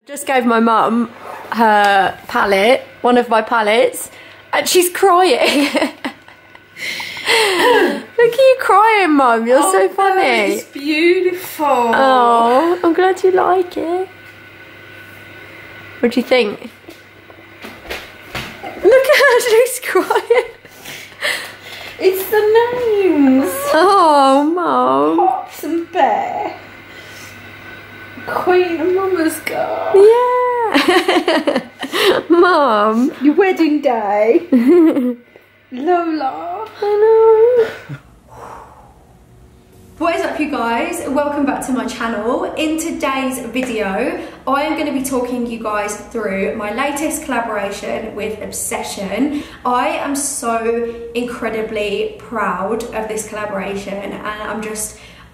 Just gave my mum her palette, one of my palettes, and she's crying. Look at you crying, Mum. You're so funny. It's beautiful. Oh, I'm glad you like it. What do you think? Look at her, she's crying. It's the names. Oh, Mum. Pops and Bear. Queen and Mama's Girl. Yeah. Mum. Your wedding day. Lola. I know. What is up, you guys? Welcome back to my channel. In today's video, I am going to be talking you guys through my latest collaboration with Obsession. I am so incredibly proud of this collaboration, and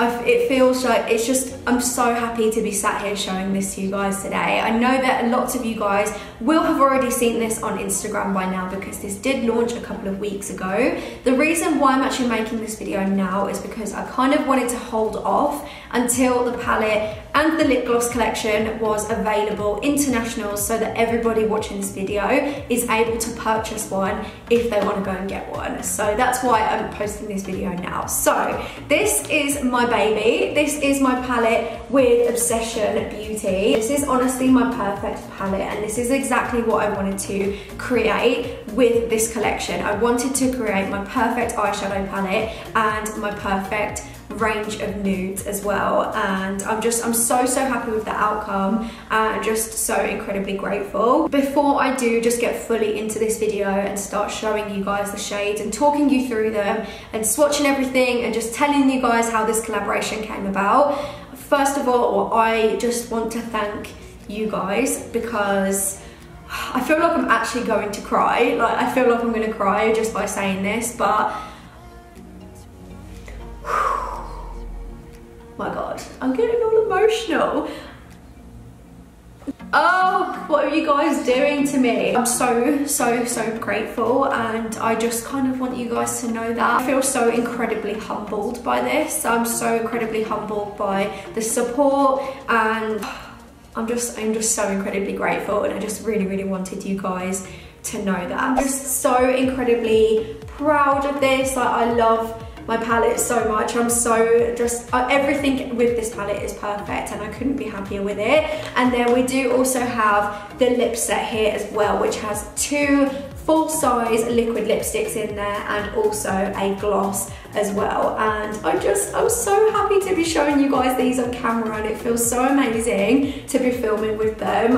it feels like I'm so happy to be sat here showing this to you guys today. I know that lots of you guys will have already seen this on Instagram by now because this did launch a couple of weeks ago. The reason why I'm actually making this video now is because I kind of wanted to hold off until the palette and the lip gloss collection was available international, so that everybody watching this video is able to purchase one if they want to go and get one. So that's why I'm posting this video now. So this is my baby. This is my palette with Obsession Beauty. This is honestly my perfect palette, and this is exactly what I wanted to create with this collection. I wanted to create my perfect eyeshadow palette and my perfect range of nudes as well, and I'm so happy with the outcome and just so incredibly grateful. Before I do just get fully into this video and start showing you guys the shades and talking you through them and swatching everything and just telling you guys how this collaboration came about, first of all, I just want to thank you guys, because I feel like I'm actually going to cry. Like, I feel like I'm going to cry just by saying this, but my God, I'm getting all emotional. Oh, what are you guys doing to me? I'm so grateful, and I just kind of want you guys to know that I feel so incredibly humbled by this. I'm so incredibly humbled by the support, and I'm just so incredibly grateful, and I just really wanted you guys to know that. I'm just so incredibly proud of this. Like, I love my palette so much. I'm so everything with this palette is perfect, and I couldn't be happier with it. And then we do also have the lip set here as well, which has 2 full-size liquid lipsticks in there and also a gloss as well. And I'm so happy to be showing you guys these on camera, and it feels so amazing to be filming with them.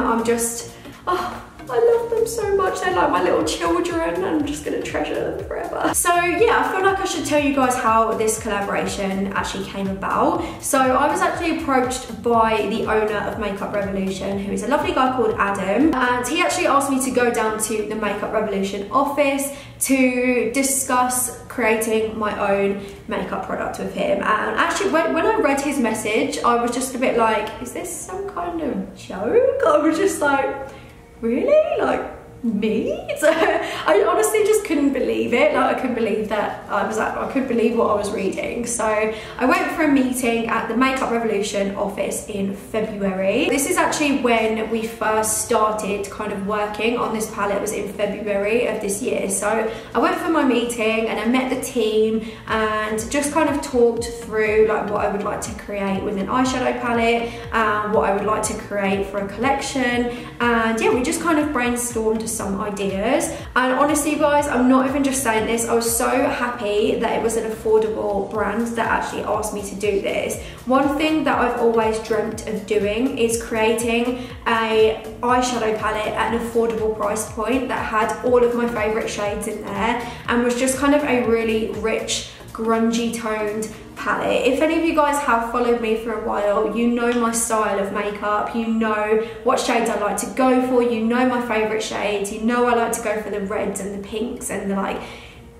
I love them so much. They're like my little children, and I'm just gonna treasure them forever. So yeah, I feel like I should tell you guys how this collaboration actually came about. So I was actually approached by the owner of Makeup Revolution, who is a lovely guy called Adam, and he actually asked me to go down to the Makeup Revolution office to discuss creating my own makeup product with him. And actually, when I read his message, I was just a bit like, is this some kind of joke? I was just like, really? Like, me? So I honestly just couldn't believe it. Like, I couldn't believe that I couldn't believe what I was reading. So I went for a meeting at the Makeup Revolution office in February. This is actually when we first started kind of working on this palette. It was in February of this year. So I went for my meeting and I met the team and just kind of talked through like what I would like to create with an eyeshadow palette and what I would like to create for a collection. And yeah, we just kind of brainstormed some ideas. And honestly, guys, I'm not even just saying this, I was so happy that it was an affordable brand that actually asked me to do this. One thing that I've always dreamt of doing is creating a eyeshadow palette at an affordable price point that had all of my favorite shades in there and was just kind of a really rich, grungy toned palette. If any of you guys have followed me for a while, you know my style of makeup, you know what shades I like to go for, you know my favorite shades, you know I like to go for the reds and the pinks and the like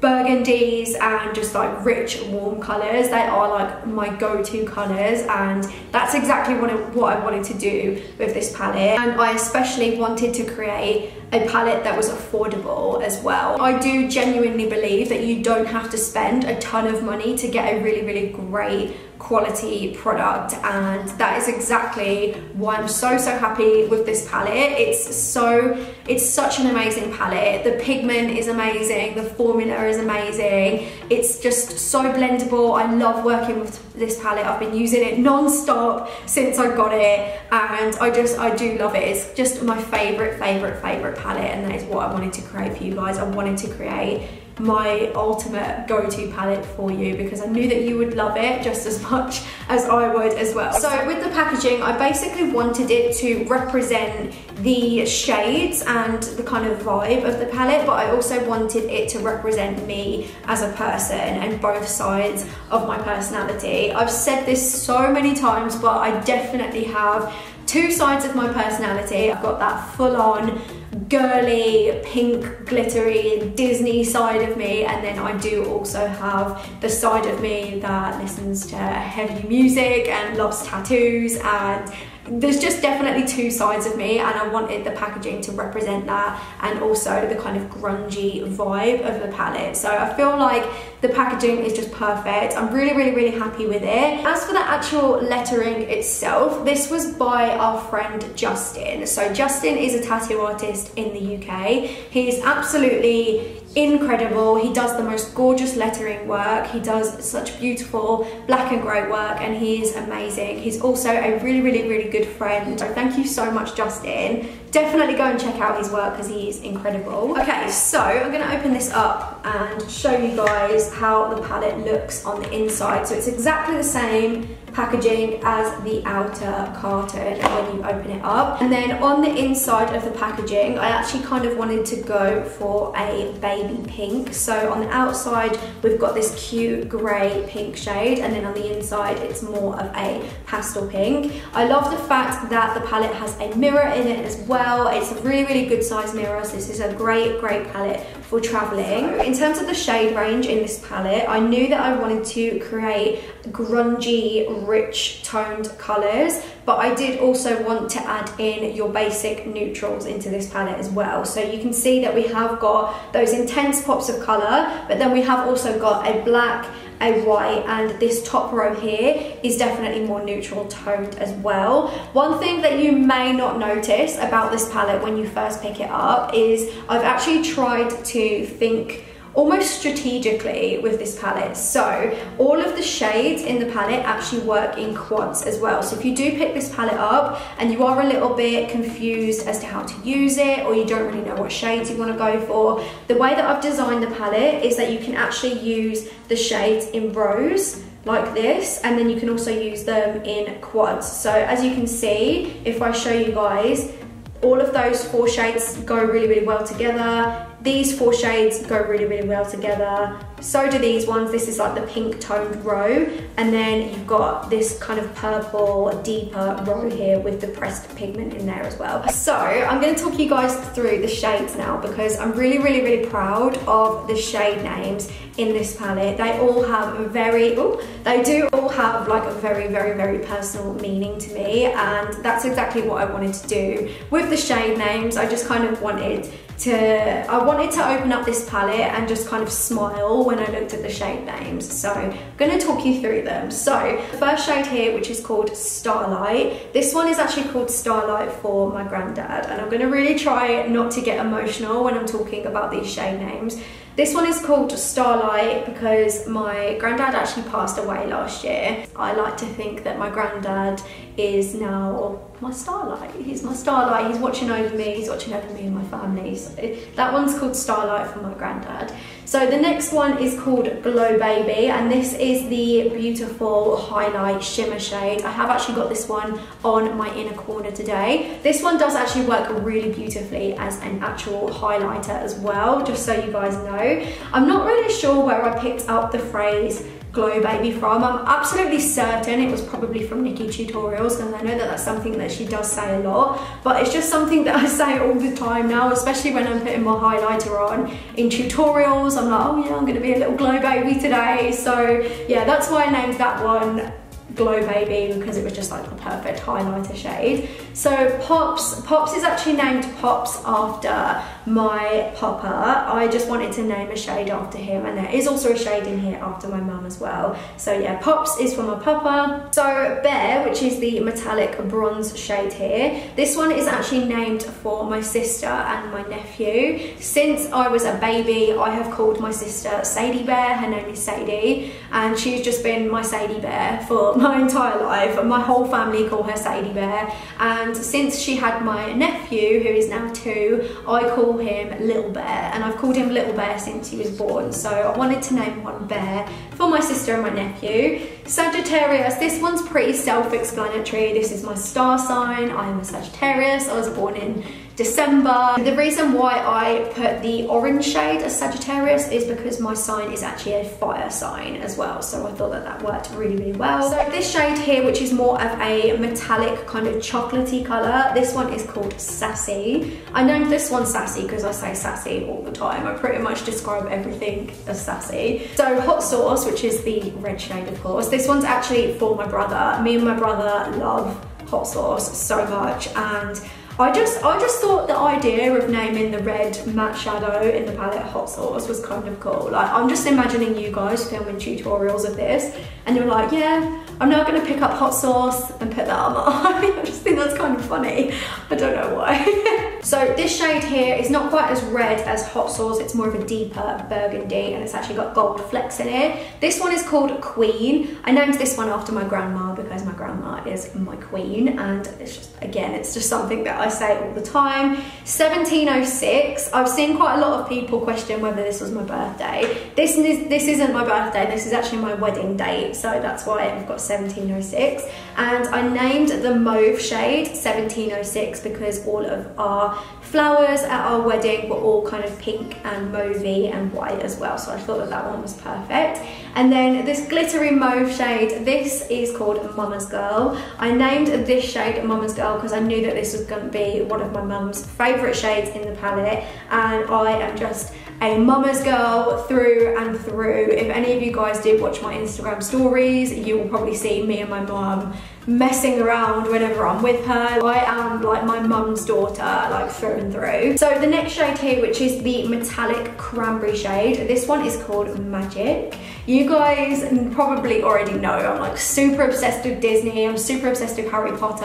burgundies and just like rich warm colors. They are like my go-to colors, and that's exactly what I wanted to do with this palette. And I especially wanted to create a palette that was affordable as well. I do genuinely believe that you don't have to spend a ton of money to get a really great quality product, and that is exactly why I'm so happy with this palette. It's such an amazing palette. The pigment is amazing, the formula is amazing, it's just so blendable. I love working with this palette. I've been using it non-stop since I got it, and I do love it. It's just my favorite palette, and that is what I wanted to create for you guys. I wanted to create my ultimate go-to palette for you because I knew that you would love it just as much as I would as well. So with the packaging, I basically wanted it to represent the shades and the kind of vibe of the palette, but I also wanted it to represent me as a person and both sides of my personality. I've said this so many times, but I definitely have two sides of my personality. I've got that full-on girly, pink, glittery, Disney side of me, and then I do also have the side of me that listens to heavy music and loves tattoos, and there's just definitely two sides of me, and I wanted the packaging to represent that and also the kind of grungy vibe of the palette. So I feel like the packaging is just perfect. I'm really happy with it. As for the actual lettering itself, this was by our friend Justin. So Justin is a tattoo artist in the UK. He's absolutely incredible. He does the most gorgeous lettering work. He does such beautiful black and grey work, and he's amazing. He's also a really good friend. So thank you so much, Justin. Definitely go and check out his work because he's incredible. Okay, so I'm going to open this up and show you guys how the palette looks on the inside. So it's exactly the same packaging as the outer carton when you open it up. And then on the inside of the packaging, I actually kind of wanted to go for a baby pink. So on the outside, we've got this cute grey pink shade, and then on the inside, it's more of a pastel pink. I love the fact that the palette has a mirror in it as well. It's a really good size mirror, so this is a great palette for traveling. So in terms of the shade range in this palette, I knew that I wanted to create grungy, rich toned colours, but I did also want to add in your basic neutrals into this palette as well. So you can see that we have got those intense pops of colour, but then we have also got a black, a white, and this top row here is definitely more neutral toned as well. One thing that you may not notice about this palette when you first pick it up is I've actually tried to think almost strategically with this palette. So all of the shades in the palette actually work in quads as well. So if you do pick this palette up and you are a little bit confused as to how to use it, or you don't really know what shades you want to go for, the way that I've designed the palette is that you can actually use the shades in rows like this, and then you can also use them in quads. So as you can see, if I show you guys, all of those four shades go really well together. These four shades go really well together. So do these ones. This is like the pink toned row, and then you've got this kind of purple deeper row here with the pressed pigment in there as well. So I'm going to talk you guys through the shades now because I'm really proud of the shade names in this palette. They all have they do all have like a very personal meaning to me, and that's exactly what I wanted to do with the shade names. I just kind of wanted to open up this palette and just kind of smile when I looked at the shade names. So I'm going to talk you through them. So the first shade here, which is called Starlight, this one is actually called Starlight for my granddad, and I'm going to really try not to get emotional when I'm talking about these shade names. This one is called Starlight because my granddad actually passed away last year. I like to think that my granddad is now my starlight. He's my starlight. He's watching over me. He's watching over me and my family. So that one's called Starlight for my granddad. So the next one is called Glow Baby, and this is the beautiful highlight shimmer shade. I have actually got this one on my inner corner today. This one does actually work really beautifully as an actual highlighter as well, just so you guys know. I'm not really sure where I picked up the phrase Glow Baby from. I'm absolutely certain it was probably from Nikki Tutorials, because I know that that's something that she does say a lot, but it's just something that I say all the time now, especially when I'm putting my highlighter on in tutorials. I'm like, oh yeah, I'm gonna be a little glow baby today. So yeah, that's why I named that one Glow Baby, because it was just like the perfect highlighter shade. So Pops is actually named Pops after my papa. I just wanted to name a shade after him, and there is also a shade in here after my mum as well. So yeah, Pops is for my papa. So Bear, which is the metallic bronze shade here, this one is actually named for my sister and my nephew. Since I was a baby, I have called my sister Sadie Bear. Her name is Sadie, and she's just been my Sadie Bear for my entire life. My whole family call her Sadie Bear, and since she had my nephew, who is now 2, I call him Little Bear, and I've called him Little Bear since he was born. So I wanted to name one Bear for my sister and my nephew. Sagittarius, this one's pretty self-explanatory. This is my star sign. I am a Sagittarius. I was born in December. The reason why I put the orange shade as Sagittarius is because my sign is actually a fire sign as well, so I thought that that worked really, really well. So this shade here, which is more of a metallic kind of chocolatey colour, this one is called Sassy. I named this one Sassy because I say sassy all the time. I pretty much describe everything as sassy. So Hot Sauce, which is the red shade of course, this one's actually for my brother. Me and my brother love Hot Sauce so much, and I just thought the idea of naming the red matte shadow in the palette Hot Sauce was kind of cool. Like, I'm just imagining you guys filming tutorials of this, and you're like, yeah, I'm now going to pick up Hot Sauce and put that on my eye. I just think that's kind of funny. I don't know why. So this shade here is not quite as red as Hot Sauce. It's more of a deeper burgundy, and it's actually got gold flecks in it. This one is called Queen. I named this one after my grandma because my grandma is my queen, and it's just, again, it's just something that I say all the time. 1706. I've seen quite a lot of people question whether this was my birthday. This isn't my birthday. This is actually my wedding date, so that's why I've got 1706. And I named the mauve shade 1706 because all of our flowers at our wedding were all kind of pink and mauvey and white as well, so I thought that that one was perfect. And then this glittery mauve shade, this is called Mama's Girl. I named this shade Mama's Girl because I knew that this was going to be one of my mum's favourite shades in the palette, and I am just a mama's girl through and through. If any of you guys did watch my Instagram stories, you will probably see me and my mum messing around whenever I'm with her. I am like my mum's daughter, like through and through. So the next shade here, which is the metallic cranberry shade, this one is called Magic. You guys probably already know I'm like super obsessed with Disney. I'm super obsessed with Harry Potter.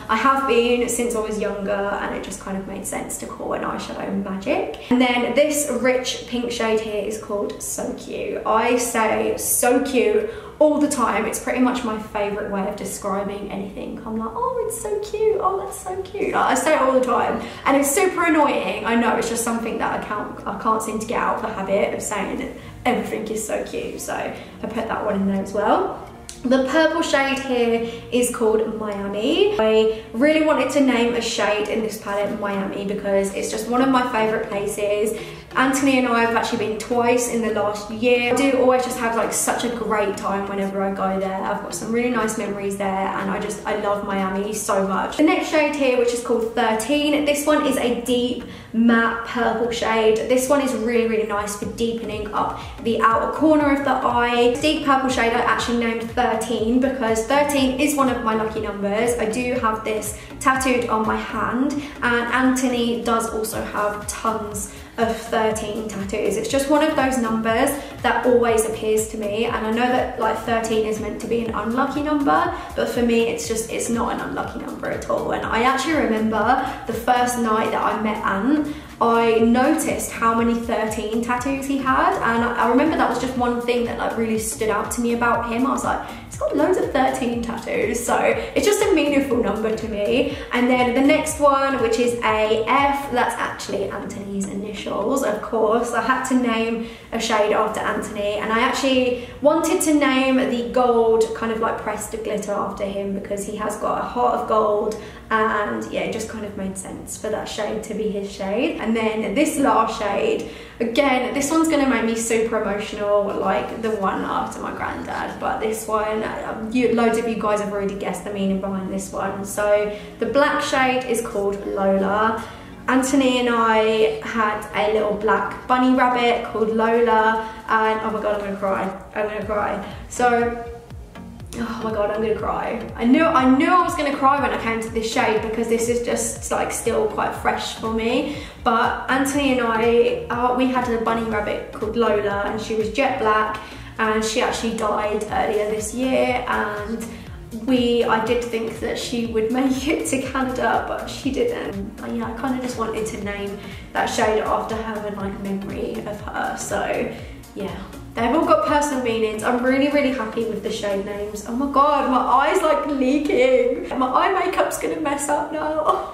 I have been since I was younger, and it just kind of made sense to call an eyeshadow Magic. And then this rich pink shade here is called So Cute. I say so cute all the time. It's pretty much my favourite way of describing anything. I'm like, oh, it's so cute, oh, that's so cute. I say it all the time, and it's super annoying. I know, it's just something that I can't seem to get out of the habit of saying that everything is so cute, so I put that one in there as well. The purple shade here is called Miami. I really wanted to name a shade in this palette Miami because it's just one of my favourite places. Anthony and I have actually been twice in the last year. I do always just have like such a great time whenever I go there. I've got some really nice memories there, and I love Miami so much. The next shade here, which is called 13, this one is a deep matte purple shade. This one is really, really nice for deepening up the outer corner of the eye. This deep purple shade I actually named 13 because 13 is one of my lucky numbers. I do have this tattooed on my hand, and Anthony does also have tons of 13 tattoos. It's just one of those numbers that always appears to me, and I know that like 13 is meant to be an unlucky number, but for me it's not an unlucky number at all. And I actually remember the first night that I met Ant, I noticed how many 13 tattoos he had, and I remember that was just one thing that like really stood out to me about him. I was like, he's got loads of 13 tattoos, so it's just a meaningful number to me. And then the next one, which is a F, that's actually Anthony's initials, of course. I had to name a shade after Anthony, and I actually wanted to name the gold kind of like pressed glitter after him because he has got a heart of gold, and yeah, it just kind of made sense for that shade to be his shade. And then this last shade, again, this one's gonna make me super emotional like the one after my granddad, but this one, loads of you guys have already guessed the meaning behind this one. So the black shade is called Lola. Anthony and I had a little black bunny rabbit called Lola, and oh my god, I'm gonna cry. So oh my god, I'm gonna cry. I knew I was gonna cry when I came to this shade because this is just like still quite fresh for me. But Anthony and I, we had a bunny rabbit called Lola, and she was jet black, and she actually died earlier this year, and I did think that she would make it to Canada, but she didn't. Yeah, I kind of just wanted to name that shade after having like a memory of her. So yeah, they've all got personal meanings. I'm really, really happy with the shade names. Oh my god, my eye's like leaking. My eye makeup's gonna mess up now.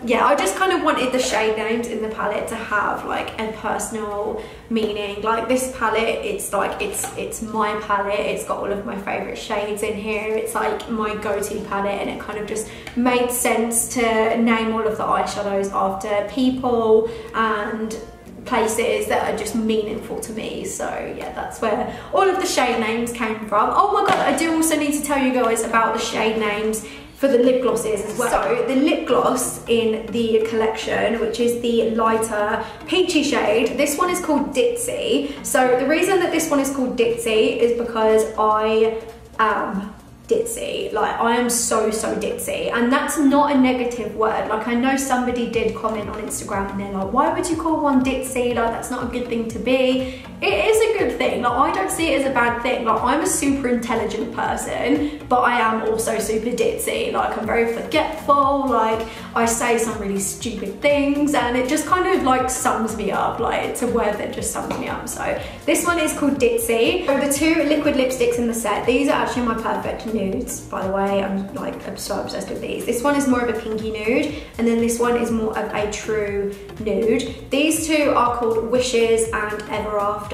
Yeah, I just kind of wanted the shade names in the palette to have like a personal meaning. Like this palette, it's like, it's my palette. It's got all of my favorite shades in here. It's like my go-to palette, and it kind of just made sense to name all of the eyeshadows after people and places that are just meaningful to me. So yeah, that's where all of the shade names came from. Oh my god, I do also need to tell you guys about the shade names for the lip glosses as well. So the lip gloss in the collection, which is the lighter peachy shade, this one is called Ditzy. So the reason that this one is called Ditzy is because I am ditzy. Like, I am so ditzy, and that's not a negative word. Like, I know somebody did comment on Instagram and they're like, why would you call one ditzy? Like, that's not a good thing to be. It is a good thing. Like, I don't see it as a bad thing. Like, I'm a super intelligent person, but I am also super ditzy. Like, I'm very forgetful. Like, I say some really stupid things, and it just kind of like sums me up. Like, it's a word that just sums me up. So this one is called Ditzy. So the two liquid lipsticks in the set, these are actually my perfect nudes, by the way. I'm so obsessed with these. This one is more of a pinky nude, and then this one is more of a true nude. These two are called Wishes and Ever After.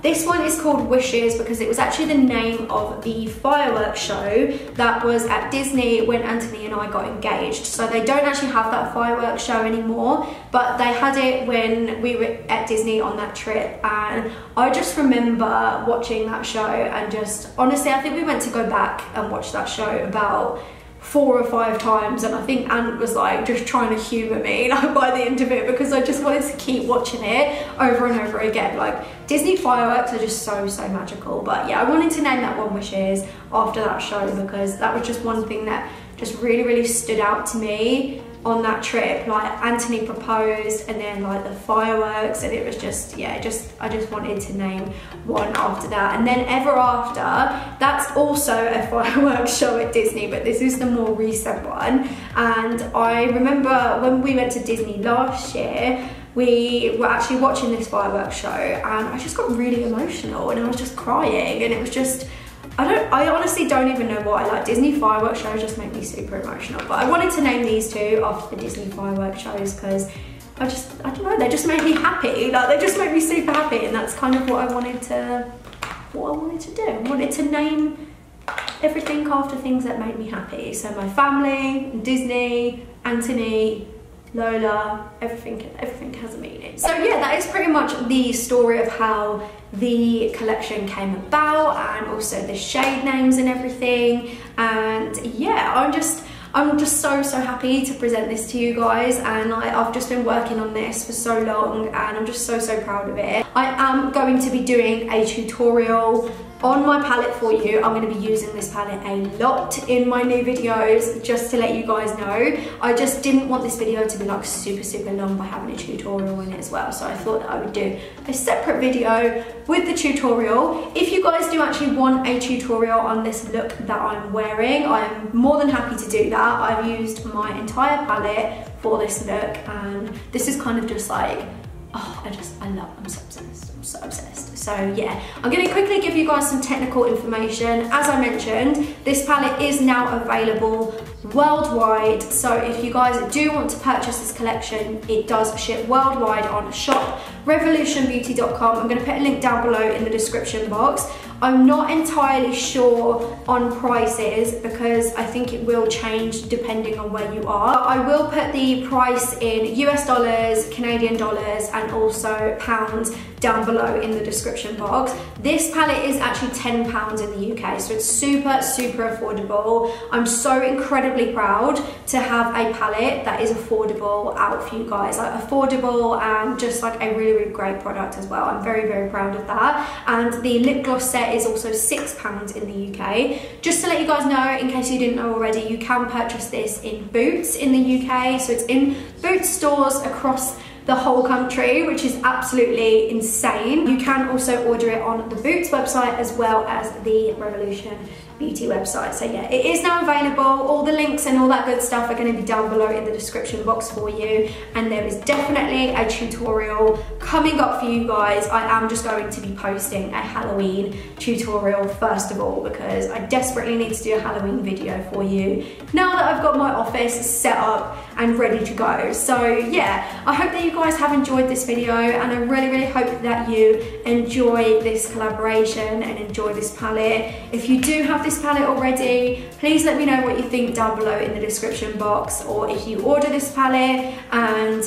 This one is called Wishes because it was actually the name of the fireworks show that was at Disney when Anthony and I got engaged. So they don't actually have that fireworks show anymore, but they had it when we were at Disney on that trip, and I just remember watching that show and just, honestly, I think we went to go back and watch that show about 4 or 5 times, and I think Ant was like just trying to humour me like by the end of it, because I just wanted to keep watching it over and over again. Like, Disney fireworks are just so magical. But yeah, I wanted to name that one Wishes after that show because that was just one thing that just really stood out to me on that trip. Like, Anthony proposed, and then like the fireworks, and it was just, yeah, I just wanted to name one after that. And then Ever After, that's also a fireworks show at Disney, but this is the more recent one. And I remember when we went to Disney last year, we were actually watching this fireworks show, and I just got really emotional, and I was just crying, and it was just, I honestly don't even know why. Like, Disney fireworks shows just make me super emotional. But I wanted to name these two after the Disney fireworks shows because I don't know, they just made me happy. Like, they just made me super happy, and that's kind of what I wanted to do. I wanted to name everything after things that made me happy. So my family, Disney, Anthony, Lola, everything has a meaning. So yeah, that is pretty much the story of how the collection came about, and also the shade names and everything. And yeah, I'm just so happy to present this to you guys, and I've just been working on this for so long, and I'm just so proud of it. I am going to be doing a tutorial on my palette for you. I'm going to be using this palette a lot in my new videos, just to let you guys know. I just didn't want this video to be like super long by having a tutorial in it as well, so I thought that I would do a separate video with the tutorial. If you guys do actually want a tutorial on this look that I'm wearing, I'm more than happy to do that. I've used my entire palette for this look, and this is kind of just like, oh, I'm so obsessed. So yeah, I'm going to quickly give you guys some technical information. As I mentioned, this palette is now available worldwide. So if you guys do want to purchase this collection, it does ship worldwide on shopRevolutionBeauty.com. I'm going to put a link down below in the description box. I'm not entirely sure on prices because I think it will change depending on where you are. I will put the price in US dollars, Canadian dollars, and also pounds down below in the description box. This palette is actually £10 in the UK, so it's super affordable. I'm so incredibly incredibly proud to have a palette that is affordable out for you guys, like affordable and just like a really, really great product as well. I'm very, very proud of that. And the lip gloss set is also £6 in the UK. Just to let you guys know, in case you didn't know already, you can purchase this in Boots in the UK. So it's in Boots stores across the whole country, which is absolutely insane. You can also order it on the Boots website as well as the Revolution Beauty website. So yeah, it is now available. All the links and all that good stuff are going to be down below in the description box for you, and there is definitely a tutorial coming up for you guys. I am just going to be posting a Halloween tutorial first of all, because I desperately need to do a Halloween video for you now that I've got my office set up and ready to go. So yeah, I hope that you guys have enjoyed this video, and I really, really hope that you enjoy this collaboration and enjoy this palette. If you do have this palette already, please let me know what you think down below in the description box, or if you order this palette and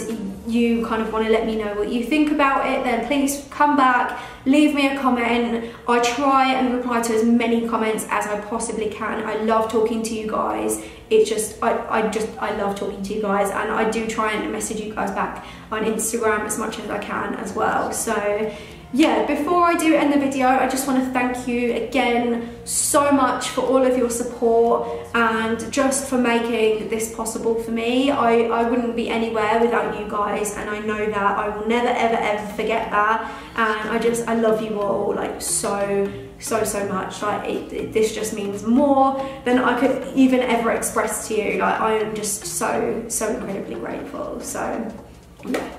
you kind of want to let me know what you think about it, then please come back, leave me a comment. I try and reply to as many comments as I possibly can. I love talking to you guys. It's just, I love talking to you guys, and I do try and message you guys back on Instagram as much as I can as well. So yeah, before I do end the video, I just want to thank you again so much for all of your support and just for making this possible for me. I wouldn't be anywhere without you guys, and I know that. I will never ever forget that, and I love you all like so much. Like this just means more than I could even ever express to you. Like I am just so incredibly grateful. So yeah.